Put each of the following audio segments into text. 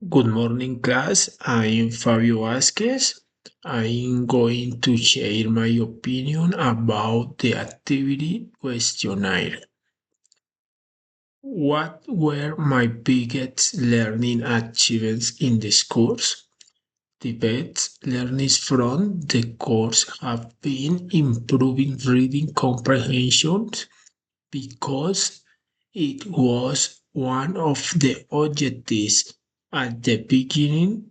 Good morning, class. I'm Fabio Vasquez. I'm going to share my opinion about the activity questionnaire. What were my biggest learning achievements in this course? The best learnings from the course have been improving reading comprehension because it was one of the objectives at the beginning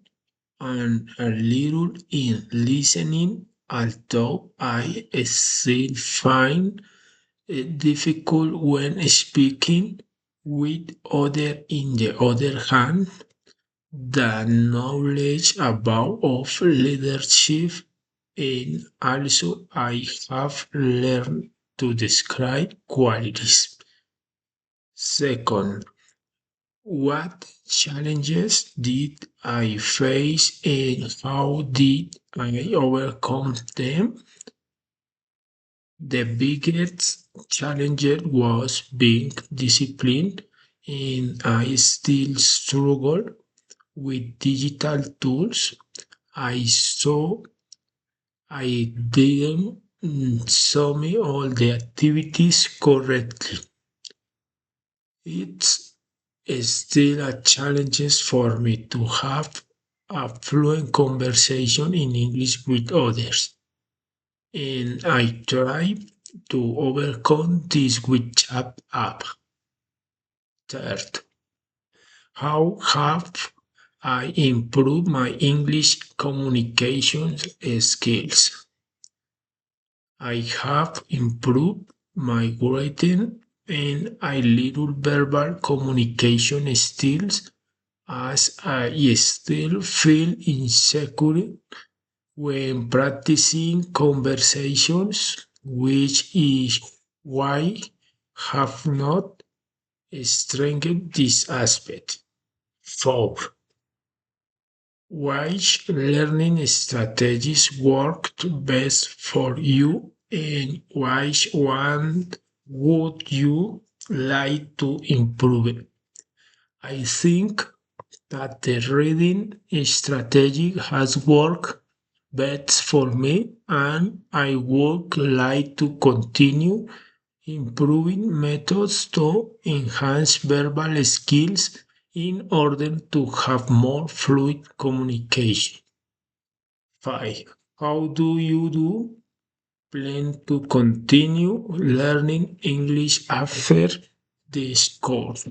and a little in listening, although I still find it difficult when speaking with others. In the other hand, the knowledge about of leadership and also I have learned to describe qualities. Second, what challenges did I face and how did I overcome them? The biggest challenge was being disciplined, and I still struggle with digital tools. I saw I didn't show me all the activities correctly. It's still a challenge for me to have a fluent conversation in English with others, and I try to overcome this with chat app. Third, how have I improved my English communication skills? I have improved my writing and a little verbal communication skills as I still feel insecure when practicing conversations, which is why I have not strengthened this aspect. Four, which learning strategies worked best for you and which one would you like to improve? I think that the reading strategy has worked best for me, and I would like to continue improving methods to enhance verbal skills in order to have more fluid communication. 5. How do you plan to continue learning English after this course?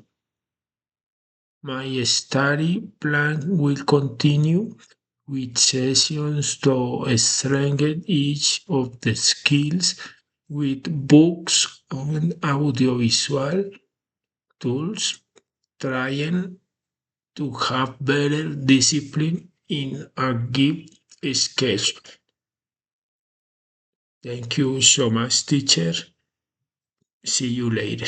My study plan will continue with sessions to strengthen each of the skills with books and audiovisual tools, trying to have better discipline in a given schedule. Thank you so much, teacher. See you later.